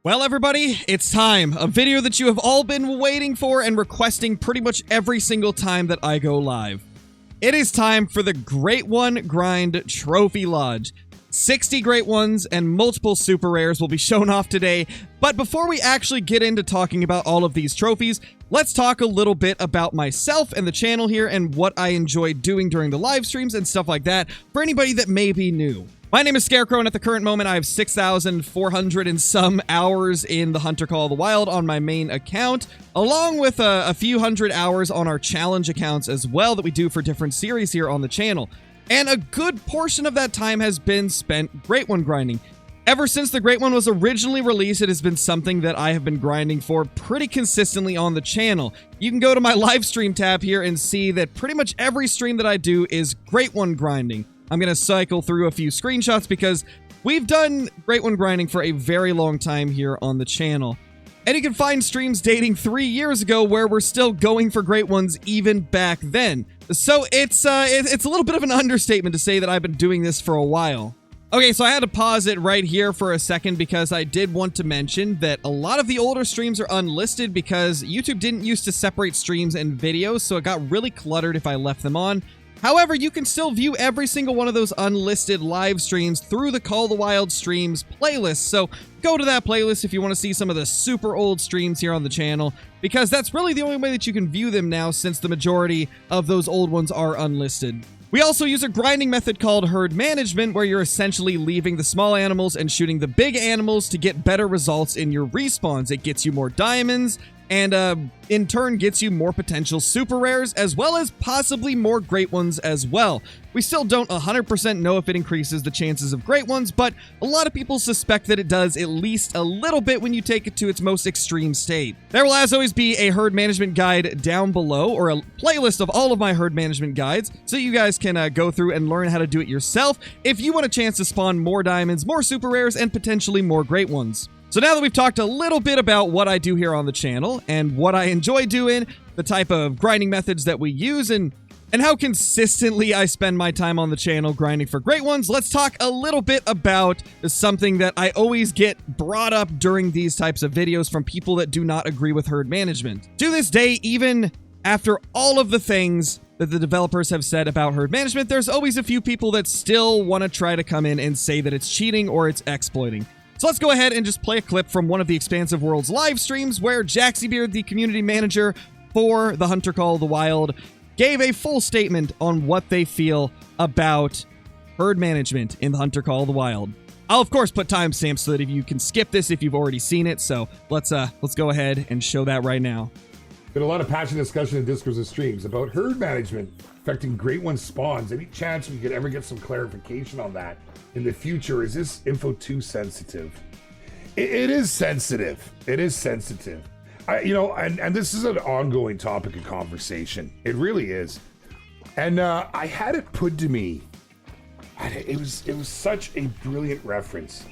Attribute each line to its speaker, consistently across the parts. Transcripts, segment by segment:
Speaker 1: Well, everybody, it's time. A video that you have all been waiting for and requesting pretty much every single time that I go live. It is time for the Great One Grind Trophy Lodge. 60 Great Ones and multiple super rares will be shown off today, but before we actually get into talking about all of these trophies, let's talk a little bit about myself and the channel here and what I enjoy doing during the live streams and stuff like that for anybody that may be new. My name is Scarecrow, and at the current moment, I have 6,400 and some hours in the Hunter Call of the Wild on my main account, along with a few hundred hours on our challenge accounts as well that we do for different series here on the channel. And a good portion of that time has been spent Great One grinding. Ever since the Great One was originally released, it has been something that I have been grinding for pretty consistently on the channel. You can go to my live stream tab here and see that pretty much every stream that I do is Great One grinding. I'm going to cycle through a few screenshots because we've done Great One grinding for a very long time here on the channel. And you can find streams dating 3 years ago where we're still going for Great Ones even back then. So it's a little bit of an understatement to say that I've been doing this for a while. Okay, so I had to pause it right here for a second because I did want to mention that a lot of the older streams are unlisted because YouTube didn't used to separate streams and videos, so it got really cluttered if I left them on. However, you can still view every single one of those unlisted live streams through the Call of the Wild streams playlist, so go to that playlist if you want to see some of the super old streams here on the channel, because that's really the only way that you can view them now since the majority of those old ones are unlisted. We also use a grinding method called herd management, where you're essentially leaving the small animals and shooting the big animals to get better results in your respawns. It gets you more diamonds, and in turn gets you more potential super rares, as well as possibly more Great Ones as well. We still don't 100% know if it increases the chances of Great Ones, but a lot of people suspect that it does at least a little bit when you take it to its most extreme state. There will as always be a herd management guide down below, or a playlist of all of my herd management guides, so you guys can go through and learn how to do it yourself if you want a chance to spawn more diamonds, more super rares, and potentially more Great Ones. So now that we've talked a little bit about what I do here on the channel and what I enjoy doing, the type of grinding methods that we use, and how consistently I spend my time on the channel grinding for Great Ones, let's talk a little bit about something that I always get brought up during these types of videos from people that do not agree with herd management. To this day, even after all of the things that the developers have said about herd management, there's always a few people that still want to try to come in and say that it's cheating or it's exploiting. So let's go ahead and just play a clip from one of the Expansive Worlds live streams where Jaxiebeard, the community manager for the Hunter Call of the Wild, gave a full statement on what they feel about herd management in the Hunter Call of the Wild. I'll of course put timestamps so that if you can skip this if you've already seen it. So let's go ahead and show that right now.
Speaker 2: Been a lot of passionate discussion in Discords and streams about herd management affecting Great One spawns. Any chance we could ever get some clarification on that in the future? Is this info too sensitive? It is sensitive. It is sensitive. And this is an ongoing topic of conversation. It really is. And I had it put to me. It was such a brilliant reference.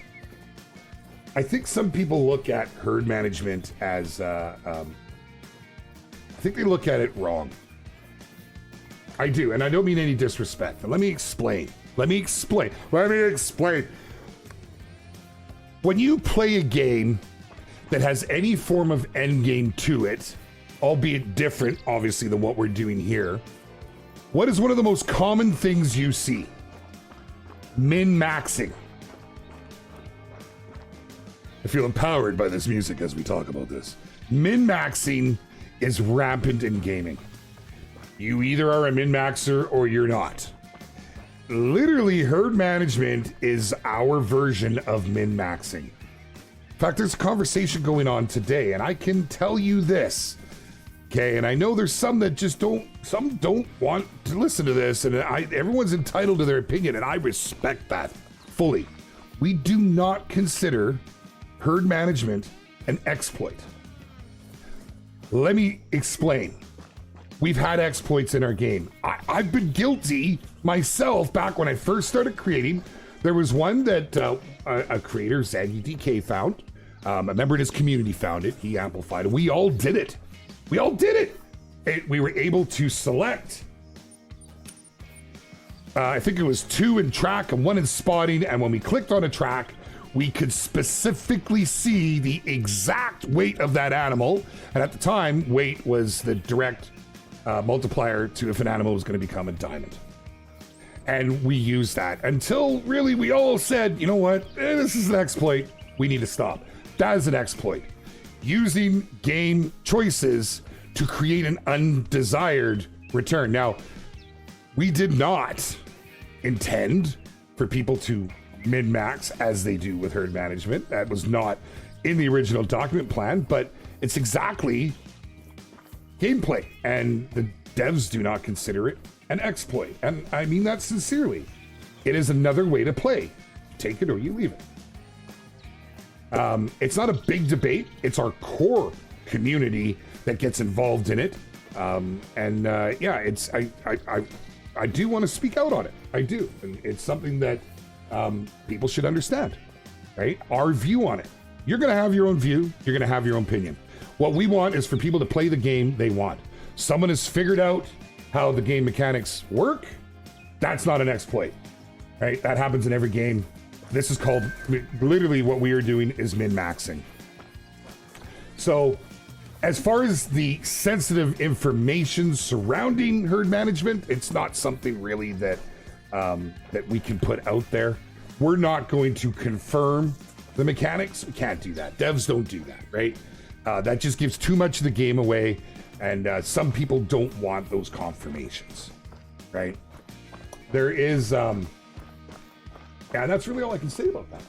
Speaker 2: I think some people look at herd management as I think they look at it wrong. I do, and I don't mean any disrespect. But let me explain. Let me explain. When you play a game that has any form of end game to it, albeit different, obviously, than what we're doing here, what is one of the most common things you see? Min-maxing. I feel empowered by this music as we talk about this. Min-maxing is rampant in gaming. You either are a min-maxer or you're not. Literally, herd management is our version of min-maxing. In fact, there's a conversation going on today, and I can tell you this, okay? And I know there's some that just don't want to listen to this, and everyone's entitled to their opinion, and I respect that fully. We do not consider herd management an exploit. Let me explain. We've had exploits in our game. I've been guilty myself back when I first started creating. There was one that a creator, ZaggyDK, found. A member in his community found it. He amplified it. We all did it. We all did it. We were able to select, I think it was 2 in track and 1 in spotting. And when we clicked on a track, we could specifically see the exact weight of that animal. And at the time, weight was the direct multiplier to if an animal was going to become a diamond. And we used that until really we all said, you know what, this is an exploit. We need to stop. That is an exploit. Using game choices to create an undesired return. Now, we did not intend for people to min-max as they do with herd management. That was not in the original document plan, but it's exactly gameplay, and the devs do not consider it an exploit. And I mean that sincerely. It is another way to play. Take it or you leave it. It's not a big debate. It's our core community that gets involved in it. It's I do want to speak out on it. I do. And it's something that people should understand, right? Our view on it. You're going to have your own view. You're going to have your own opinion. What we want is for people to play the game they want. Someone has figured out how the game mechanics work. That's not an exploit, right? That happens in every game. This is called, literally what we are doing is min-maxing. So as far as the sensitive information surrounding herd management, it's not something really that that we can put out there. We're not going to confirm the mechanics. We can't do that. Devs don't do that, right? That just gives too much of the game away, and some people don't want those confirmations, right? There is, and that's really all I can say about that.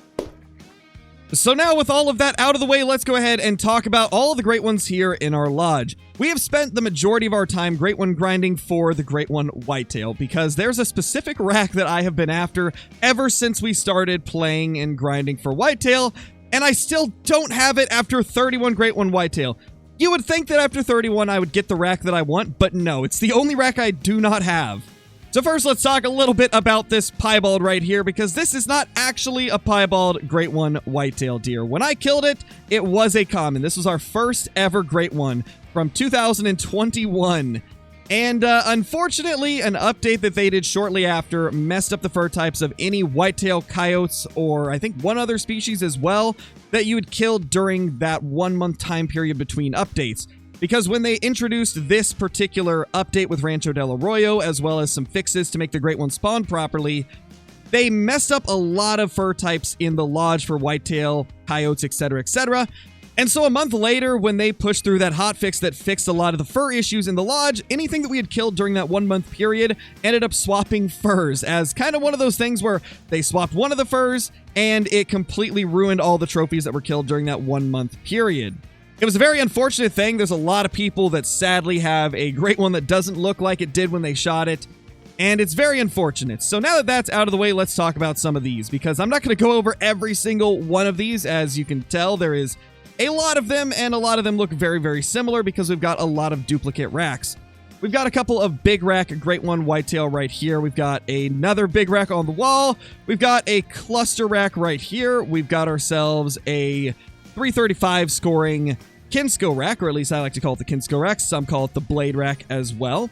Speaker 1: So now with all of that out of the way, let's go ahead and talk about all of the Great Ones here in our lodge. We have spent the majority of our time Great One grinding for the Great One Whitetail, because there's a specific rack that I have been after ever since we started playing and grinding for Whitetail, and I still don't have it after 31 Great One Whitetail. You would think that after 31 I would get the rack that I want, but no, it's the only rack I do not have. So first, let's talk a little bit about this piebald right here, because this is not actually a piebald Great One Whitetail deer. When I killed it, it was a common. This was our first ever Great One from 2021. And unfortunately, an update that they did shortly after messed up the fur types of any whitetail coyotes, or I think one other species as well, that you would kill during that 1 month time period between updates. Because when they introduced this particular update with Rancho del Arroyo, as well as some fixes to make the Great One spawn properly, they messed up a lot of fur types in the lodge for whitetail, coyotes, etc., etc. And so a month later, when they pushed through that hotfix that fixed a lot of the fur issues in the lodge, anything that we had killed during that 1 month period ended up swapping furs, as kind of one of those things where they swapped one of the furs and it completely ruined all the trophies that were killed during that 1 month period. It was a very unfortunate thing. There's a lot of people that sadly have a Great One that doesn't look like it did when they shot it, and it's very unfortunate. So now that that's out of the way, let's talk about some of these, because I'm not going to go over every single one of these. As you can tell, there is a lot of them, and a lot of them look very, very similar because we've got a lot of duplicate racks. We've got a couple of big rack Great One Whitetail right here. We've got another big rack on the wall. We've got a cluster rack right here. We've got ourselves a 335 scoring Kinsko rack, or at least I like to call it the Kinsko rack. Some call it the blade rack as well.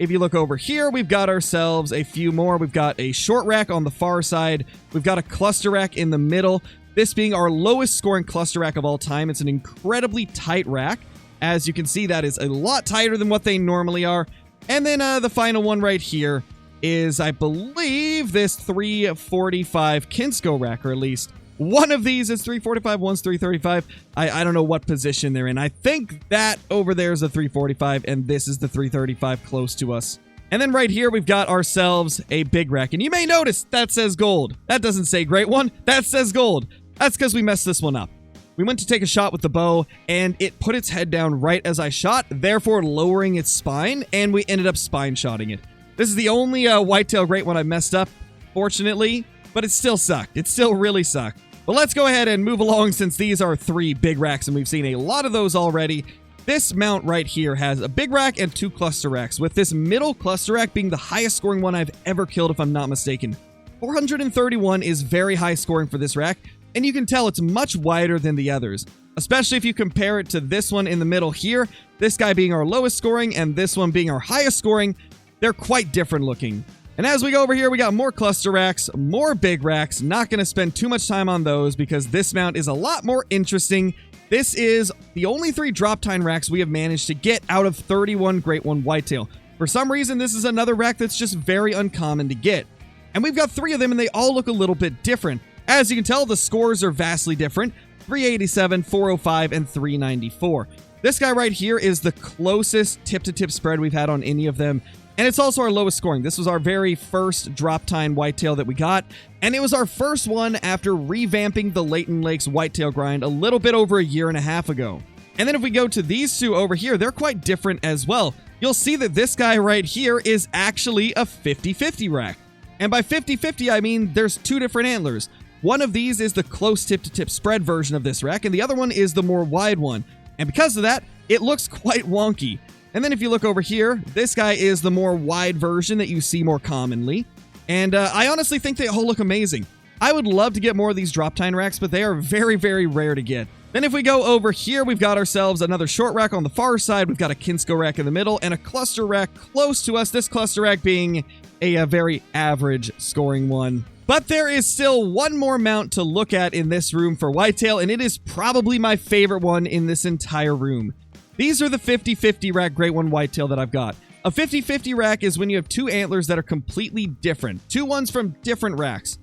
Speaker 1: If you look over here, we've got ourselves a few more. We've got a short rack on the far side. We've got a cluster rack in the middle. This being our lowest scoring cluster rack of all time. It's an incredibly tight rack. As you can see, that is a lot tighter than what they normally are. And then the final one right here is, I believe, this 345 Kinsko rack, or at least one of these is 345, one's 335. I don't know what position they're in. I think that over there is a 345, and this is the 335 close to us. And then right here, we've got ourselves a big rack. And you may notice that says gold. That doesn't say Great One. That says gold. That's because we messed this one up. We went to take a shot with the bow, and it put its head down right as I shot, therefore lowering its spine, and we ended up spine shotting it. This is the only whitetail Great One I messed up, fortunately, but it still sucked. It still really sucked. But let's go ahead and move along, since these are 3 big racks, and we've seen a lot of those already. This mount right here has a big rack and 2 cluster racks, with this middle cluster rack being the highest scoring one I've ever killed, if I'm not mistaken. 431 is very high scoring for this rack, and you can tell it's much wider than the others, especially if you compare it to this one in the middle here, this guy being our lowest scoring and this one being our highest scoring. They're quite different looking. And as we go over here, we got more cluster racks, more big racks. Not going to spend too much time on those because this mount is a lot more interesting. This is the only 3 drop time racks we have managed to get out of 31 Great One Whitetail. For some reason, this is another rack that's just very uncommon to get. And we've got 3 of them, and they all look a little bit different. As you can tell, the scores are vastly different. 387, 405, and 394. This guy right here is the closest tip-to-tip spread we've had on any of them. And it's also our lowest scoring. This was our very first drop time whitetail that we got. And it was our first one after revamping the Leighton Lakes whitetail grind a little bit over a year and a half ago. And then if we go to these 2 over here, they're quite different as well. You'll see that this guy right here is actually a 50-50 rack. And by 50-50, I mean there's 2 different antlers. One of these is the close tip-to-tip spread version of this rack, and the other one is the more wide one. And because of that, it looks quite wonky. And then if you look over here, this guy is the more wide version that you see more commonly. And I honestly think they all look amazing. I would love to get more of these drop time racks, but they are very, very rare to get. Then if we go over here, we've got ourselves another short rack on the far side. We've got a Kinsko rack in the middle and a cluster rack close to us. This cluster rack being a very average scoring one. But there is still one more mount to look at in this room for whitetail, and it is probably my favorite one in this entire room. These are the 50-50 rack Great One Whitetail that I've got. A 50-50 rack is when you have 2 antlers that are completely different. 2 ones from different racks.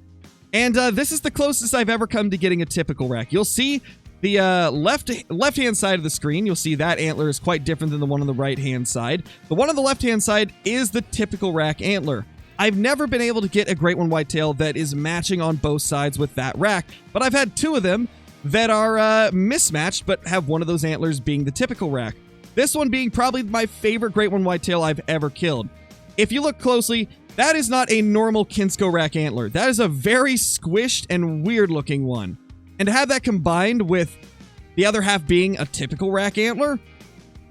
Speaker 1: And this is the closest I've ever come to getting a typical rack. You'll see the left-hand side of the screen. You'll see that antler is quite different than the one on the right-hand side. The one on the left-hand side is the typical rack antler. I've never been able to get a Great One Whitetail that is matching on both sides with that rack, but I've had 2 of them that are mismatched, but have one of those antlers being the typical rack. This one being probably my favorite Great One Whitetail I've ever killed. If you look closely, that is not a normal Kinsko rack antler. That is a very squished and weird looking one. And to have that combined with the other half being a typical rack antler,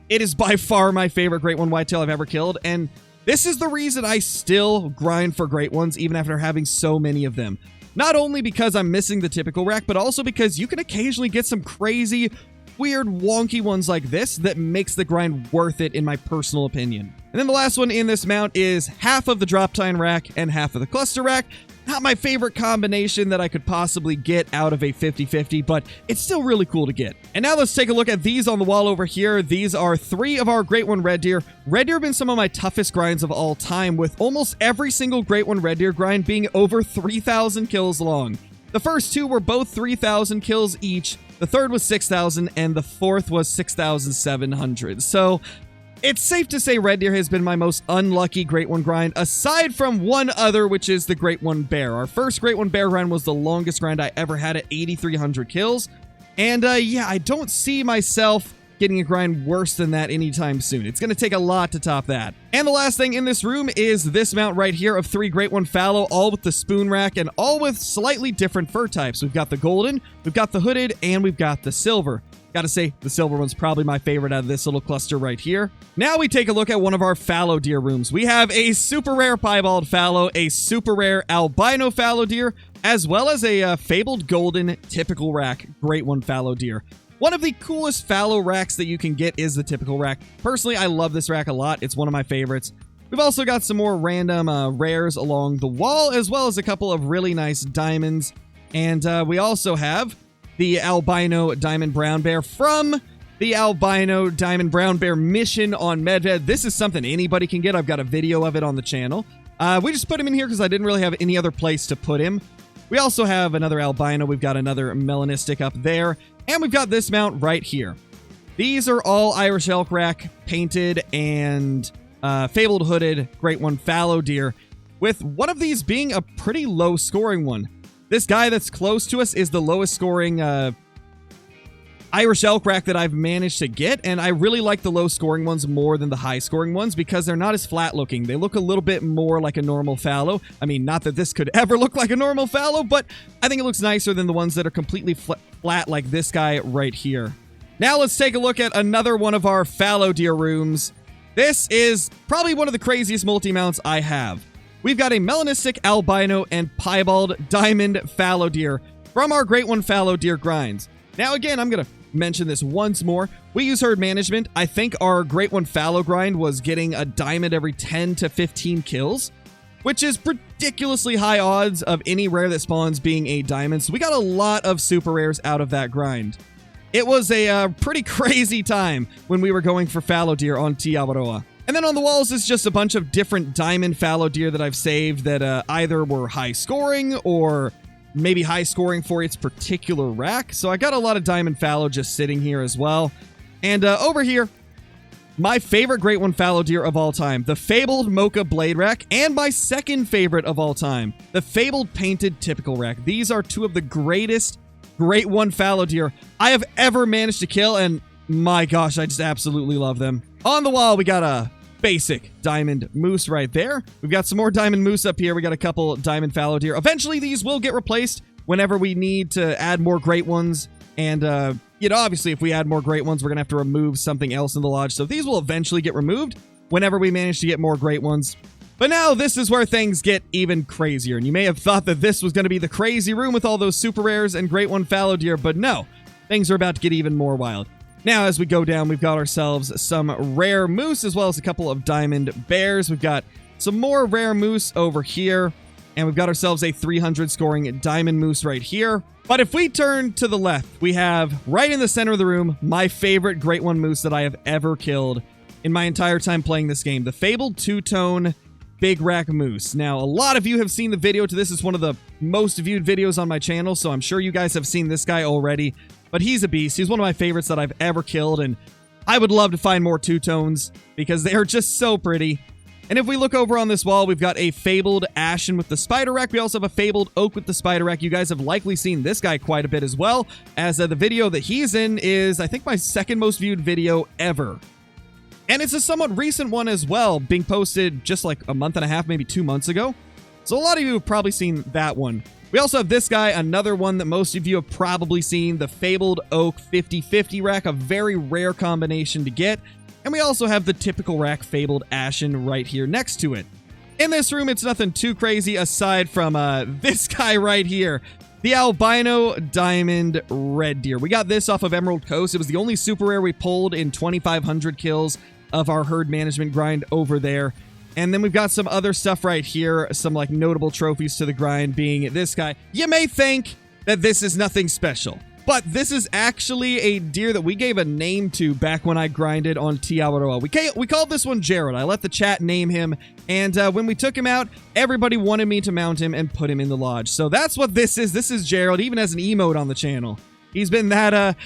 Speaker 1: it is by far my favorite Great One Whitetail I've ever killed. And this is the reason I still grind for Great Ones even after having so many of them. Not only because I'm missing the typical rack, but also because you can occasionally get some crazy, weird, wonky ones like this that makes the grind worth it in my personal opinion. And then the last one in this mount is half of the drop time rack and half of the cluster rack. Not my favorite combination that I could possibly get out of a 50-50, but it's still really cool to get. And now let's take a look at these on the wall over here. These are 3 of our Great One Red Deer. Red Deer have been some of my toughest grinds of all time, with almost every single Great One Red Deer grind being over 3,000 kills long. The first 2 were both 3,000 kills each, the third was 6,000, and the fourth was 6,700. So it's safe to say Red Deer has been my most unlucky Great One grind, aside from one other, which is the Great One Bear. Our first Great One Bear grind was the longest grind I ever had at 8,300 kills. And yeah, I don't see myself getting a grind worse than that anytime soon. It's going to take a lot to top that. And the last thing in this room is this mount right here of 3 Great One fallow, all with the spoon rack and all with slightly different fur types. We've got the golden, we've got the hooded, and we've got the silver. Gotta say, the silver one's probably my favorite out of this little cluster right here. Now we take a look at one of our fallow deer rooms. We have a super rare piebald fallow, a super rare albino fallow deer, as well as a fabled golden typical rack Great One fallow deer. One of the coolest fallow racks that you can get is the typical rack. Personally, I love this rack a lot. It's one of my favorites. We've also got some more random rares along the wall, as well as a couple of really nice diamonds. And we also have the albino diamond brown bear from the albino diamond brown bear mission on Medved. This is something anybody can get. I've got a video of it on the channel. We just put him in here because I didn't really have any other place to put him. We also have another albino. We've got another melanistic up there. And we've got this mount right here. These are all Irish elk rack painted and fabled hooded Great One fallow deer, with one of these being a pretty low scoring one. This guy that's close to us is the lowest scoring Irish elk rack that I've managed to get, and I really like the low scoring ones more than the high scoring ones because they're not as flat looking. They look a little bit more like a normal fallow. I mean, not that this could ever look like a normal fallow, but I think it looks nicer than the ones that are completely flat like this guy right here. Now let's take a look at another one of our fallow deer rooms. This is probably one of the craziest multi-mounts I have. We've got a melanistic, albino, and piebald diamond fallow deer from our Great One fallow deer grinds. Now again, I'm going to mention this once more. We use herd management. I think our Great One fallow grind was getting a diamond every 10 to 15 kills. which is ridiculously high odds of any rare that spawns being a diamond. So we got a lot of super rares out of that grind. It was a pretty crazy time when we were going for fallow deer on Tiawaroa. And then on the walls is just a bunch of different diamond fallow deer that I've saved that either were high scoring or maybe high scoring for its particular rack. So I got a lot of diamond fallow just sitting here as well. And over here, my favorite Great One fallow deer of all time, the fabled Mocha Blade Rack, and my second favorite of all time, the fabled Painted Typical Rack. These are two of the greatest Great One fallow deer I have ever managed to kill, and my gosh, I just absolutely love them. On the wall, we got a basic diamond moose right there. We've got some more diamond moose up here. We got a couple diamond fallow deer. Eventually, these will get replaced whenever we need to add more great ones. And, you know, obviously, if we add more great ones, we're going to have to remove something else in the lodge. So these will eventually get removed whenever we manage to get more great ones. But now this is where things get even crazier. And you may have thought that this was going to be the crazy room with all those super rares and Great One fallow deer, but no, things are about to get even more wild. Now, as we go down, we've got ourselves some rare moose as well as a couple of diamond bears. We've got some more rare moose over here, and we've got ourselves a 300 scoring diamond moose right here. But if we turn to the left, we have right in the center of the room my favorite Great One moose that I have ever killed in my entire time playing this game, the fabled two-tone Big Rack Moose. Now, a lot of you have seen the video to this. It's one of the most viewed videos on my channel, so I'm sure you guys have seen this guy already. But he's a beast. He's one of my favorites that I've ever killed, and I would love to find more two-tones because they are just so pretty. And if we look over on this wall, we've got a fabled Ashen with the Spider Rack. We also have a fabled Oak with the Spider Rack. You guys have likely seen this guy quite a bit as well, as the video that he's in is, I think, my second most viewed video ever. And it's a somewhat recent one as well, being posted just like a month and a half, maybe 2 months ago. So a lot of you have probably seen that one. We also have this guy, another one that most of you have probably seen, the fabled Oak 50/50 rack, a very rare combination to get. And we also have the typical rack fabled Ashen right here next to it. In this room, it's nothing too crazy aside from this guy right here, the albino diamond red deer. We got this off of Emerald Coast. It was the only super rare we pulled in 2,500 kills of our herd management grind over there. And then we've got some other stuff right here, some like notable trophies to the grind being this guy. You may think that this is nothing special, but this is actually a deer that we gave a name to back when I grinded on Tiawaroa. We called this one Gerald. I let the chat name him, and when we took him out, everybody wanted me to mount him and put him in the lodge. So that's what this is. This is Gerald, even as an emote on the channel. He's been that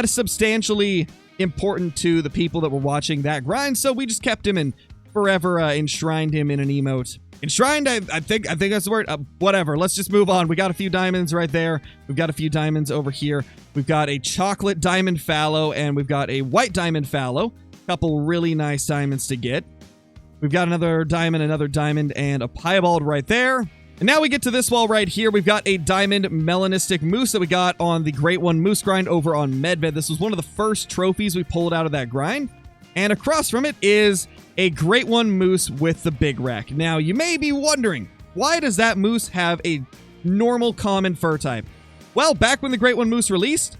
Speaker 1: substantially important to the people that were watching that grind, so we just kept him and forever enshrined him in an emote. Enshrined, I think that's the word. Whatever, let's just move on. We got a few diamonds right there. We've got a few diamonds over here. We've got a chocolate diamond fallow, and we've got a white diamond fallow. Couple really nice diamonds to get. We've got another diamond, and a piebald right there. And now we get to this wall right here. We've got a diamond melanistic moose that we got on the Great One Moose grind over on Medved. This was one of the first trophies we pulled out of that grind. And across from it is a Great One Moose with the Big Rack. Now, you may be wondering, why does that moose have a normal common fur type? Well, back when the Great One Moose released,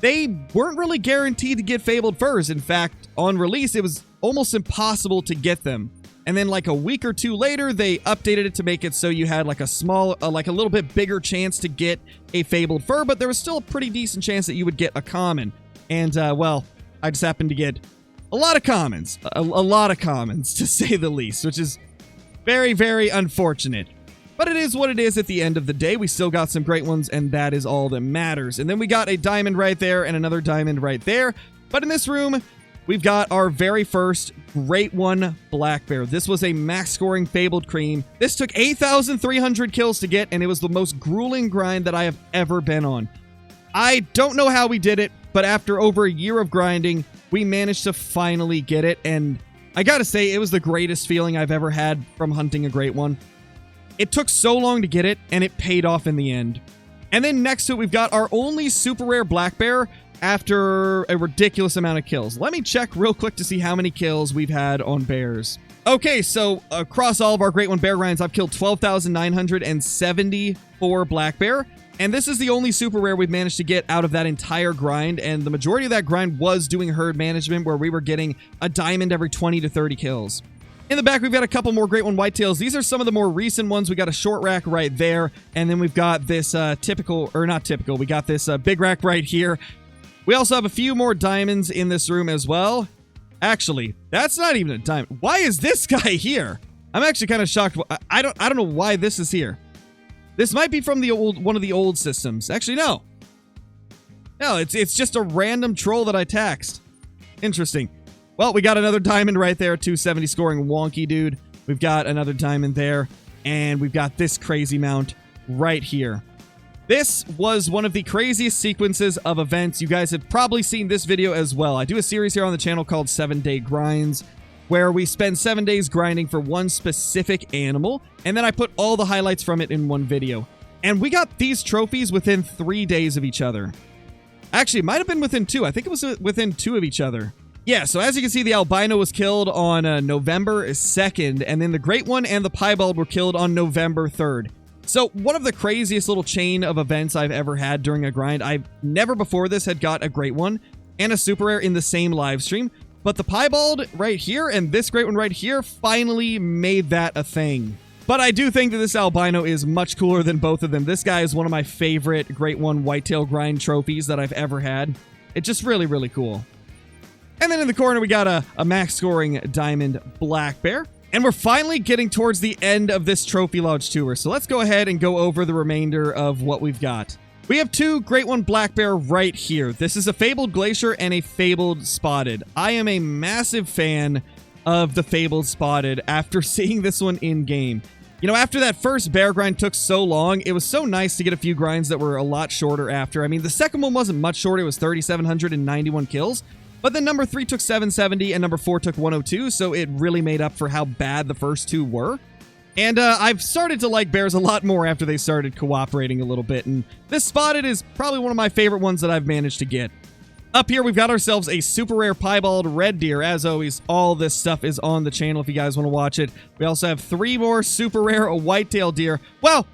Speaker 1: they weren't really guaranteed to get fabled furs. In fact, on release, it was almost impossible to get them. And then like a week or two later, they updated it to make it so you had like a small, like a little bit bigger chance to get a fabled fur, but there was still a pretty decent chance that you would get a common. And, well, I just happened to get a lot of commons, a lot of commons, to say the least, which is very, very unfortunate. But it is what it is at the end of the day. We still got some great ones, and that is all that matters. And then we got a diamond right there and another diamond right there. But in this room, we've got our very first Great One Black Bear. This was a max scoring Fabled Cream. This took 8,300 kills to get, and it was the most grueling grind that I have ever been on. I don't know how we did it, but after over a year of grinding, we managed to finally get it, and I gotta say, it was the greatest feeling I've ever had from hunting a Great One. It took so long to get it, and it paid off in the end. And then next to it, we've got our only super rare black bear after a ridiculous amount of kills. Let me check real quick to see how many kills we've had on bears. Okay, so across all of our Great One bear grinds, I've killed 12,974 black bear. And this is the only super rare we've managed to get out of that entire grind, and the majority of that grind was doing herd management, where we were getting a diamond every 20 to 30 kills. In the back, we've got a couple more Great One Whitetails. These are some of the more recent ones. We got a short rack right there, and then we've got this we got this big rack right here. We also have a few more diamonds in this room as well. Actually, that's not even a diamond. Why is this guy here? I'm actually kind of shocked. I don't know why this is here. This might be from one of the old systems. Actually, no. No, it's just a random troll that I taxed. Interesting. Well, we got another diamond right there, 270 scoring wonky dude. We've got another diamond there, and we've got this crazy mount right here. This was one of the craziest sequences of events. You guys have probably seen this video as well. I do a series here on the channel called 7-Day Grinds, where we spend 7 days grinding for one specific animal, and then I put all the highlights from it in one video. And we got these trophies within 3 days of each other. Actually, it might have been within 2. I think it was within 2 of each other. Yeah, so as you can see, the albino was killed on November 2nd, and then the great one and the piebald were killed on November 3rd. So one of the craziest little chain of events I've ever had during a grind. I've never before this had got a great one and a super rare in the same live stream, but the piebald right here and this great one right here finally made that a thing. But I do think that this albino is much cooler than both of them. This guy is one of my favorite great one whitetail grind trophies that I've ever had. It's just really, really cool. And then in the corner, we got a max scoring diamond black bear. And we're finally getting towards the end of this Trophy Lodge tour. So let's go ahead and go over the remainder of what we've got. We have 2 Great One Black Bear right here. This is a Fabled Glacier and a Fabled Spotted. I am a massive fan of the Fabled Spotted after seeing this one in-game. You know, after that first bear grind took so long, it was so nice to get a few grinds that were a lot shorter after. I mean, the second one wasn't much shorter. It was 3,791 kills. But then number 3 took 770 and number 4 took 102, so it really made up for how bad the first 2 were. And I've started to like bears a lot more after they started cooperating a little bit, and this Spotted is probably one of my favorite ones that I've managed to get. Up here, we've got ourselves a super rare piebald red deer. As always, all this stuff is on the channel if you guys want to watch it. We also have 3 more super rare whitetail deer. Well,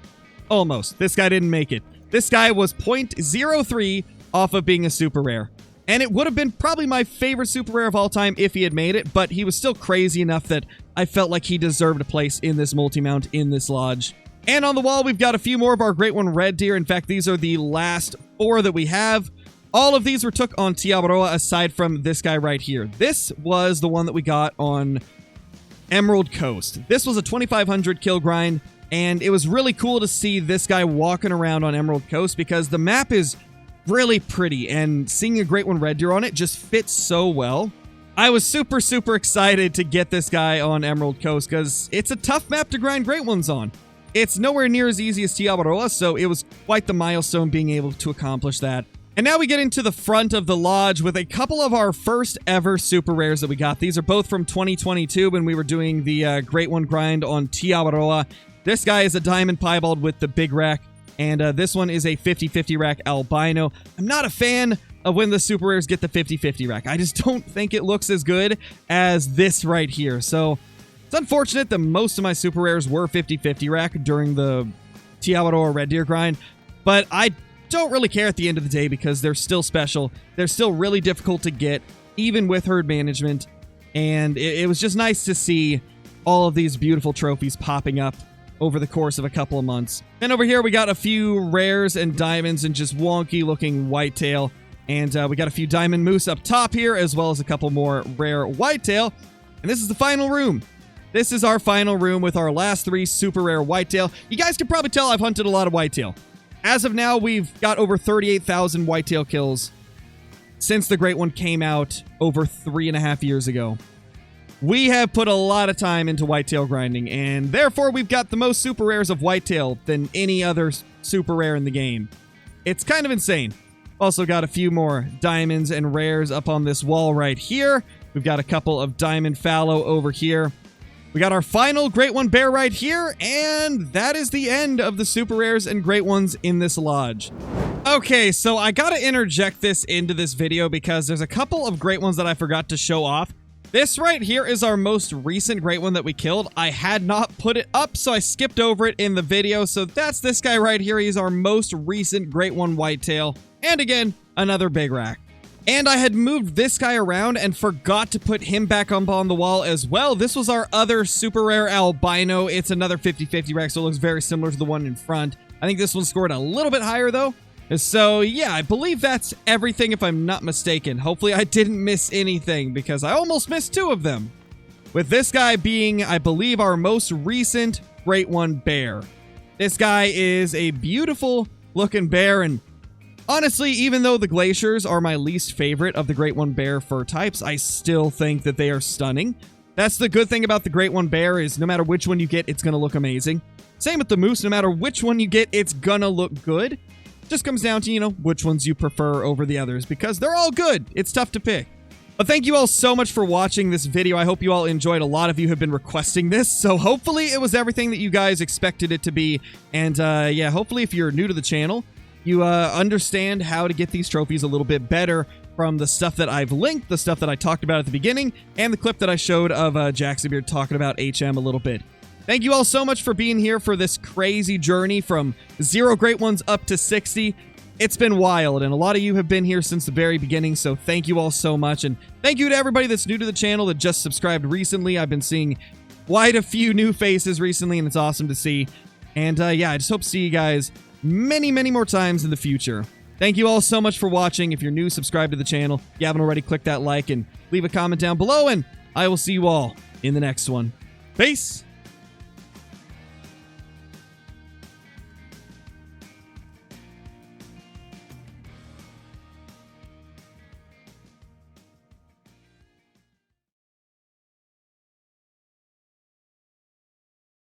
Speaker 1: almost. This guy didn't make it. This guy was 0.03 off of being a super rare. And it would have been probably my favorite super rare of all time if he had made it, but he was still crazy enough that I felt like he deserved a place in this multi-mount in this lodge. And on the wall, we've got a few more of our Great One red deer. In fact, these are the last 4 that we have. All of these were took on Tiabaroa aside from this guy right here. This was the one that we got on Emerald Coast. This was a 2,500 kill grind, and it was really cool to see this guy walking around on Emerald Coast because the map is really pretty, and seeing a Great One red deer on it just fits so well. I was super, super excited to get this guy on Emerald Coast because it's a tough map to grind Great Ones on. It's nowhere near as easy as Tiabaroa, so it was quite the milestone being able to accomplish that. And now we get into the front of the lodge with a couple of our first ever super rares that we got. These are both from 2022 when we were doing the Great One grind on Tiabaroa. This guy is a diamond piebald with the big rack. And this one is a 50-50 rack albino. I'm not a fan of when the super rares get the 50-50 rack. I just don't think it looks as good as this right here. So it's unfortunate that most of my super rares were 50-50 rack during the Tiabaroa red deer grind. But I don't really care at the end of the day because they're still special. They're still really difficult to get, even with herd management. And it was just nice to see all of these beautiful trophies popping up over the course of a couple of months. And over here, we got a few rares and diamonds and just wonky-looking whitetail. And we got a few diamond moose up top here, as well as a couple more rare whitetail. And this is the final room. This is our final room with our last 3 super rare whitetail. You guys can probably tell I've hunted a lot of whitetail. As of now, we've got over 38,000 whitetail kills since the Great One came out over 3.5 years ago. We have put a lot of time into whitetail grinding, and therefore we've got the most super rares of whitetail than any other super rare in the game. It's kind of insane. Also got a few more diamonds and rares up on this wall right here. We've got a couple of diamond fallow over here. We got our final Great One bear right here, and that is the end of the super rares and Great Ones in this lodge. Okay, so I gotta interject this into this video because there's a couple of Great Ones that I forgot to show off. This right here is our most recent Great One that we killed. I had not put it up, so I skipped over it in the video. So that's this guy right here. He's our most recent Great One whitetail. And again, another big rack. And I had moved this guy around and forgot to put him back up on the wall as well. This was our other super rare albino. It's another 50/50 rec, so it looks very similar to the one in front. I think this one scored a little bit higher though. So yeah, I believe that's everything if I'm not mistaken. Hopefully I didn't miss anything because I almost missed 2 of them. With this guy being, I believe, our most recent Great One bear. This guy is a beautiful looking bear, and honestly, even though the glaciers are my least favorite of the Great One Bear fur types, I still think that they are stunning. That's the good thing about the Great One Bear is no matter which one you get, it's going to look amazing. Same with the moose, no matter which one you get, it's going to look good. Just comes down to, you know, which ones you prefer over the others because they're all good. It's tough to pick. But thank you all so much for watching this video. I hope you all enjoyed. A lot of you have been requesting this, so hopefully it was everything that you guys expected it to be. And yeah, hopefully if you're new to the channel, you understand how to get these trophies a little bit better from the stuff that I've linked, the stuff that I talked about at the beginning, and the clip that I showed of Jackson talking about HM a little bit. Thank you all so much for being here for this crazy journey from 0 great ones up to 60. It's been wild, and a lot of you have been here since the very beginning, so thank you all so much. And thank you to everybody that's new to the channel that just subscribed recently. I've been seeing quite a few new faces recently, and it's awesome to see. And yeah, I just hope to see you guys many, many more times in the future. Thank you all so much for watching. If you're new, subscribe to the channel. If you haven't already, click that like and leave a comment down below, and I will see you all in the next one. Peace!